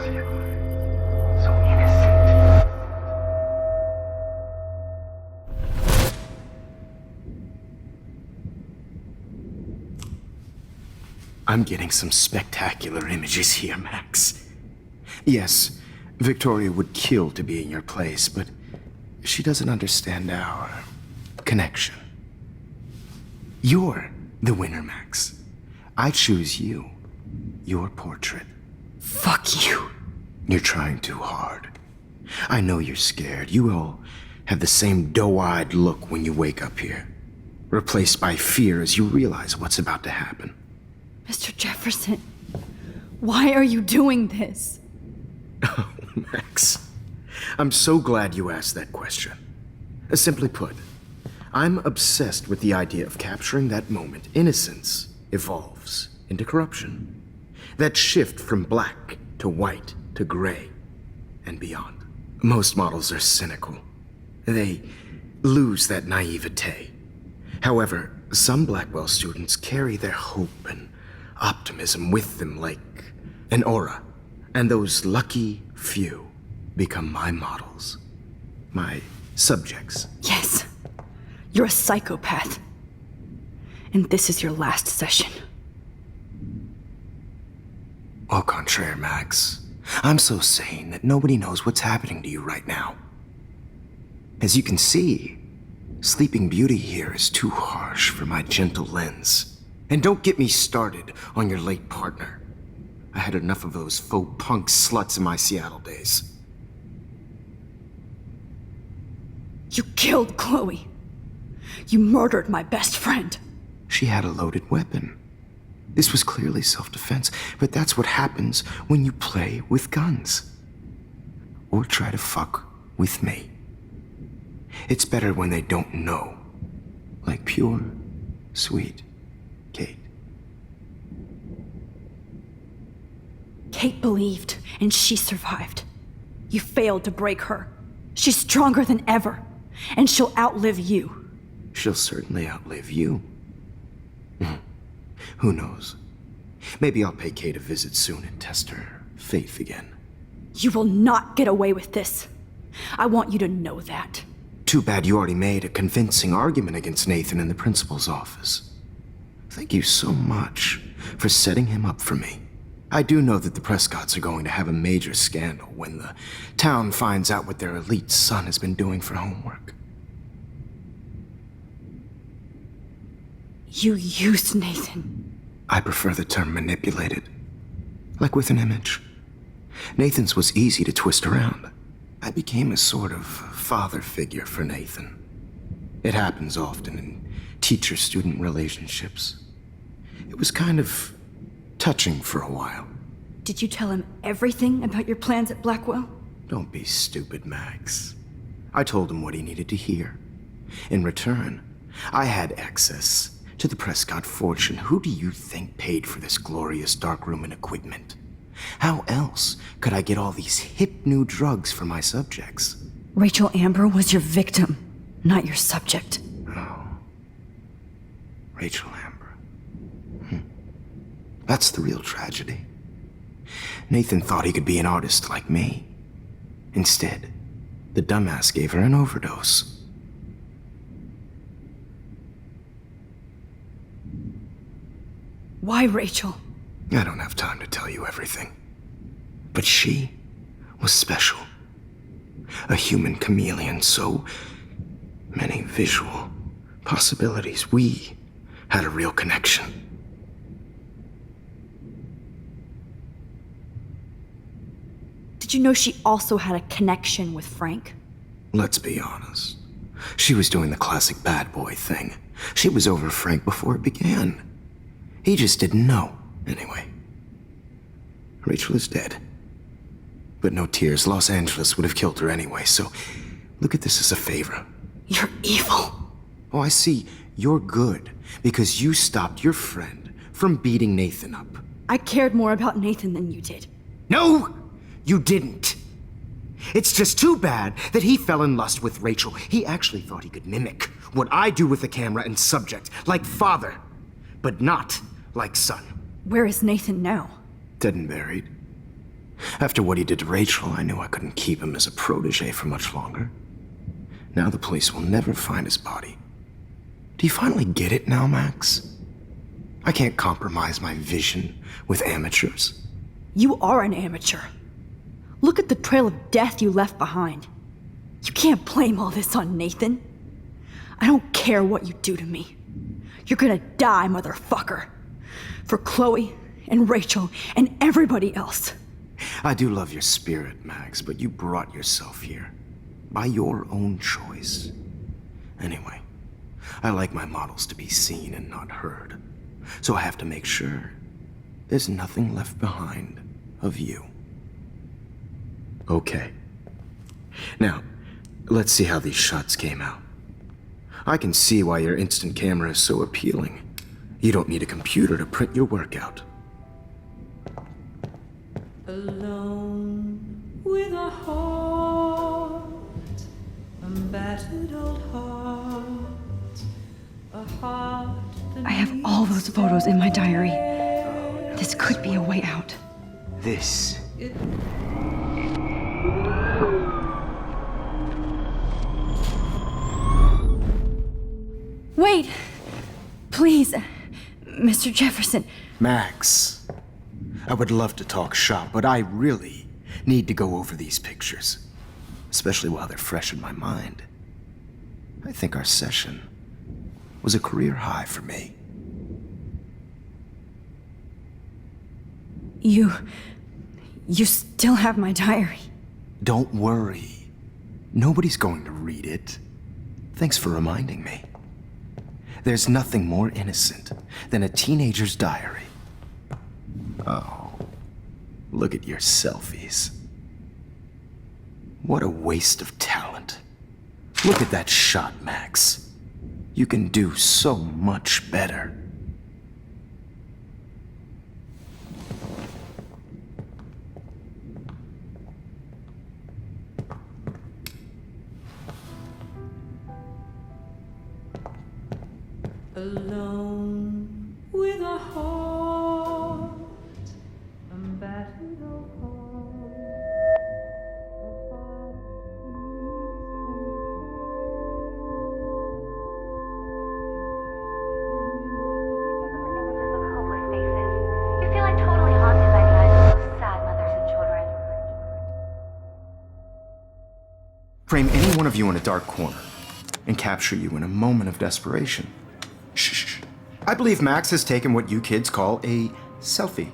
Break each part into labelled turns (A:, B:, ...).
A: loves you. So innocent.
B: I'm getting some spectacular images here, Max. Yes, Victoria would kill to be in your place, but she doesn't understand our connection. You're the winner, Max. I choose you. Your portrait.
C: Fuck you.
B: You're trying too hard. I know you're scared. You all have the same doe-eyed look when you wake up here, replaced by fear as you realize what's about to happen.
C: Mr. Jefferson, why are you doing this?
B: Oh, Max. I'm so glad you asked that question. Simply put, I'm obsessed with the idea of capturing that moment innocence evolves into corruption. That shift from black to white to gray and beyond. Most models are cynical. They lose that naivete. However, some Blackwell students carry their hope and optimism with them like an aura. And those lucky few become my models. My subjects.
C: Yes. You're a psychopath. And this is your last session.
B: Au contraire, Max. I'm so sane that nobody knows what's happening to you right now. As you can see, Sleeping Beauty here is too harsh for my gentle lens. And don't get me started on your late partner. I had enough of those faux punk sluts in my Seattle days.
C: You killed Chloe. You murdered my best friend.
B: She had a loaded weapon. This was clearly self-defense, but that's what happens when you play with guns. Or try to fuck with me. It's better when they don't know. Like pure, sweet Kate.
C: Kate believed, and she survived. You failed to break her. She's stronger than ever, and she'll outlive you.
B: She'll certainly outlive you. Who knows? Maybe I'll pay Kate a visit soon and test her faith again.
C: You will not get away with this. I want you to know that.
B: Too bad you already made a convincing argument against Nathan in the principal's office. Thank you so much for setting him up for me. I do know that the Prescotts are going to have a major scandal when the town finds out what their elite son has been doing for homework.
C: You used Nathan.
B: I prefer the term manipulated. Like with an image. Nathan's was easy to twist around. I became a sort of father figure for Nathan. It happens often in teacher-student relationships. It was kind of touching for a while.
C: Did you tell him everything about your plans at Blackwell?
B: Don't be stupid, Max. I told him what he needed to hear. In return, I had access to the Prescott fortune. Who do you think paid for this glorious darkroom and equipment? How else could I get all these hip new drugs for my subjects?
C: Rachel Amber was your victim, not your subject.
B: Oh. Rachel Amber. That's the real tragedy. Nathan thought he could be an artist like me. Instead, the dumbass gave her an overdose.
C: Why Rachel?
B: I don't have time to tell you everything. But she was special. A human chameleon, so many visual possibilities. We had a real connection.
C: Did you know she also had a connection with Frank?
B: Let's be honest. She was doing the classic bad boy thing. She was over Frank before it began. He just didn't know, anyway. Rachel is dead. But no tears. Los Angeles would have killed her anyway, so look at this as a favor.
C: You're evil.
B: Oh, I see. You're good because you stopped your friend from beating Nathan up.
C: I cared more about Nathan than you did.
B: No, you didn't. It's just too bad that he fell in lust with Rachel. He actually thought he could mimic what I do with the camera and subject, like father, but not like son.
C: Where is Nathan now?
B: Dead and buried. After what he did to Rachel, I knew I couldn't keep him as a protege for much longer. Now the police will never find his body. Do you finally get it now, Max? I can't compromise my vision with amateurs.
C: You are an amateur. Look at the trail of death you left behind. You can't blame all this on Nathan. I don't care what you do to me. You're gonna die, motherfucker. For Chloe and Rachel and everybody else.
B: I do love your spirit, Max, but you brought yourself here. By your own choice. Anyway, I like my models to be seen and not heard. So I have to make sure there's nothing left behind of you. Okay. Now, let's see how these shots came out. I can see why your instant camera is so appealing. You don't need a computer to print your work out.
D: Alone with a heart, a battered old heart, a heart that
C: I have all those photos in my diary. This could be a way out.
B: This.
C: Wait! Please, Mr. Jefferson.
B: Max, I would love to talk shop, but I really need to go over these pictures. Especially while they're fresh in my mind. I think our session was a career high for me.
C: You still have my diary.
B: Don't worry. Nobody's going to read it. Thanks for reminding me. There's nothing more innocent than a teenager's diary. Oh, look at your selfies. What a waste of talent. Look at that shot, Max. You can do so much better.
D: alone with a heart, a battered old heart, a heart
A: Of hopeless faces. You feel like totally haunted by the eyes of those sad mothers and children.
B: Frame any one of you in a dark corner and capture you in a moment of desperation. Shh. I believe Max has taken what you kids call a selfie.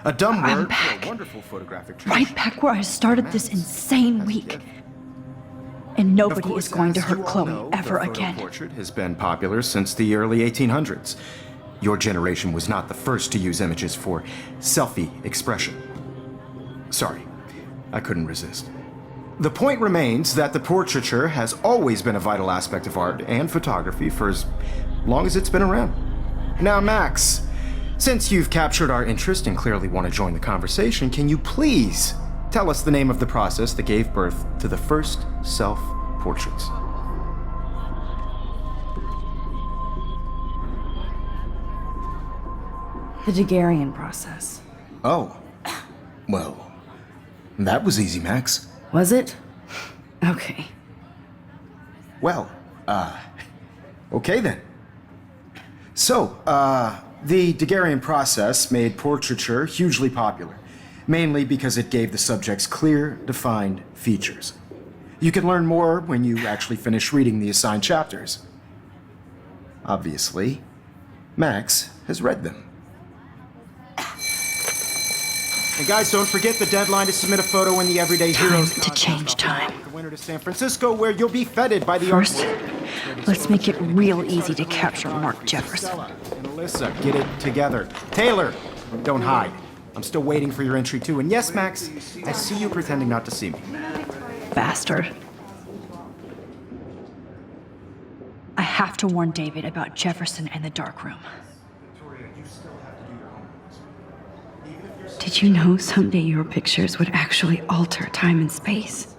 B: A dumb
C: I'm
B: word
C: back.
B: for a wonderful photographic tradition.
C: Right back where I started this insane week. And
B: Of
C: nobody
B: course,
C: is going to
B: as
C: hurt
B: you all
C: Chloe
B: know,
C: ever
B: the photo
C: again.
B: portrait has been popular since the early 1800s. Your generation was not the first to use images for selfie expression. Sorry, I couldn't resist. The point remains that the portraiture has always been a vital aspect of art and photography for as long as it's been around. Now, Max, since you've captured our interest and clearly want to join the conversation, can you please tell us the name of the process that gave birth to the first self-portraits?
C: The Daguerrean process.
B: Oh, well, that was easy, Max.
C: Was it? Okay.
B: Well, okay then. So, the Daguerrean process made portraiture hugely popular, mainly because it gave the subjects clear, defined features. You can learn more when you actually finish reading the assigned chapters. Obviously, Max has read them. And guys, don't forget the deadline to submit a photo in the Everyday Heroes
C: Time to change time.
B: The winter to San Francisco, where you'll be feted by the
C: First,
B: artwork.
C: let's make it real easy to capture Mark Jefferson.
B: Stella and Alyssa, get it together. Taylor, don't hide. I'm still waiting for your entry too. And yes, Max, I see you pretending not to see me.
C: Bastard. I have to warn David about Jefferson and the dark room. Did you know someday your pictures would actually alter time and space?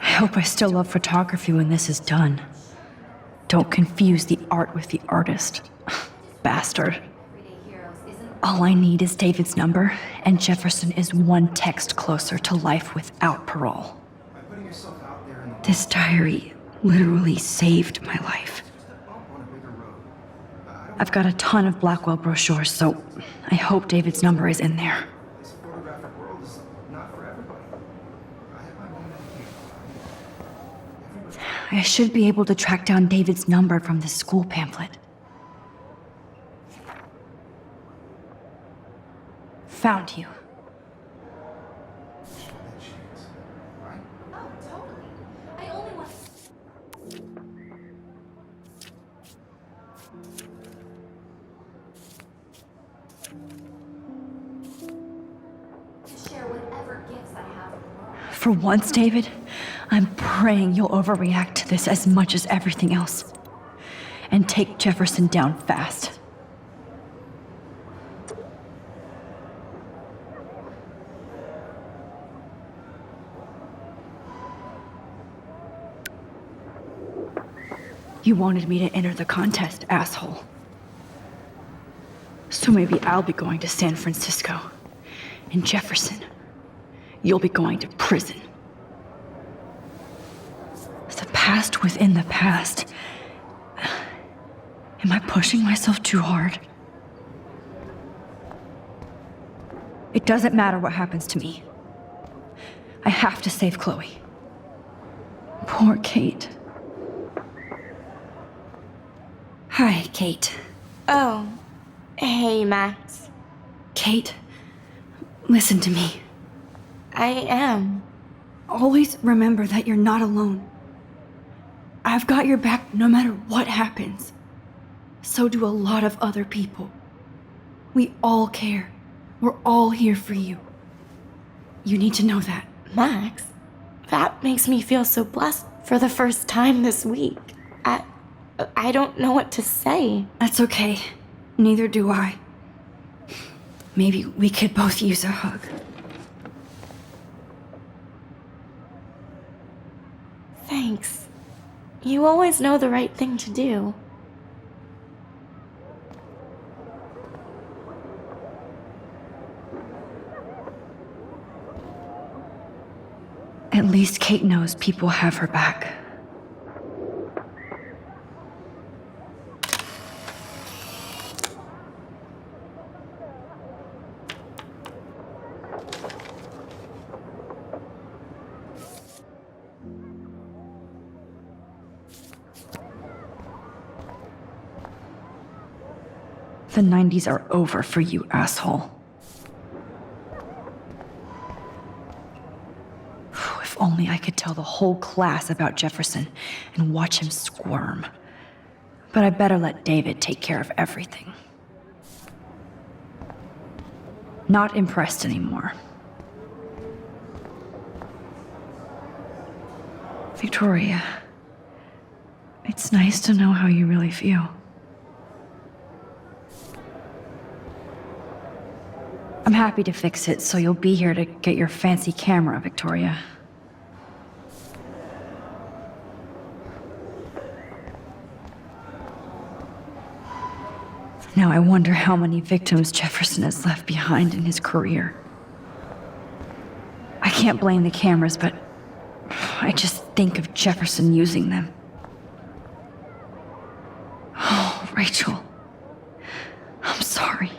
C: I hope I still love photography when this is done. Don't confuse the art with the artist. Bastard.
E: Everyday Heroes isn't
C: All I need is David's number, and Jefferson is one text closer to life without parole.
B: By putting yourself out there in the
C: This diary literally saved my life.
B: bump on a bigger road.
C: I've got a ton of Blackwell brochures, so I hope David's number is in there.
B: This photographic world is not for everybody. I have my own medication.
C: I should be able to track down David's number from the school pamphlet. Found you.
B: Right?
A: Oh, totally. I only want. To share whatever gifts I have in the world.
C: For once, David, I'm praying you'll overreact to this as much as everything else. And take Jefferson down fast. You wanted me to enter the contest, asshole. So maybe I'll be going to San Francisco. And Jefferson, you'll be going to prison. The past within the past. Am I pushing myself too hard? It doesn't matter what happens to me. I have to save Chloe. Poor Kate. Hi, Kate.
E: Oh, hey, Max.
C: Kate, listen to me.
E: I am.
C: Always remember that you're not alone. I've got your back no matter what happens. So do a lot of other people. We all care. We're all here for you. You need to know that.
E: Max, that makes me feel so blessed for the first time this week. I don't know what to say.
C: That's okay. Neither do I. Maybe we could both use a hug.
E: Thanks. You always know the right thing to do.
C: At least Kate knows people have her back. The 90s are over for you, asshole. If only I could tell the whole class about Jefferson and watch him squirm. But I better let David take care of everything. Not impressed anymore. Victoria, it's nice to know how you really feel. I'm happy to fix it, so you'll be here to get your fancy camera, Victoria. Now I wonder how many victims Jefferson has left behind in his career. I can't blame the cameras, but I just think of Jefferson using them. Oh, Rachel. I'm sorry.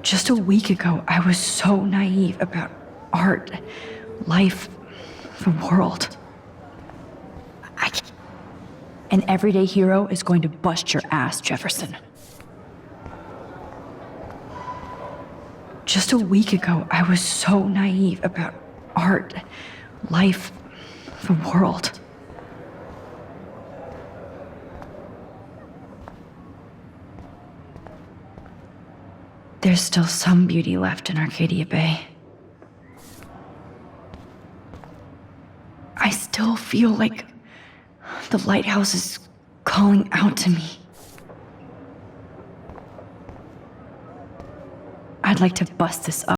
C: Just a week ago, I was so naive about art, life, the world. An everyday hero is going to bust your ass, Jefferson. Just a week ago, I was so naive about art, life, the world. There's still some beauty left in Arcadia Bay. I still feel like the lighthouse is calling out to me. I'd like to bust this up.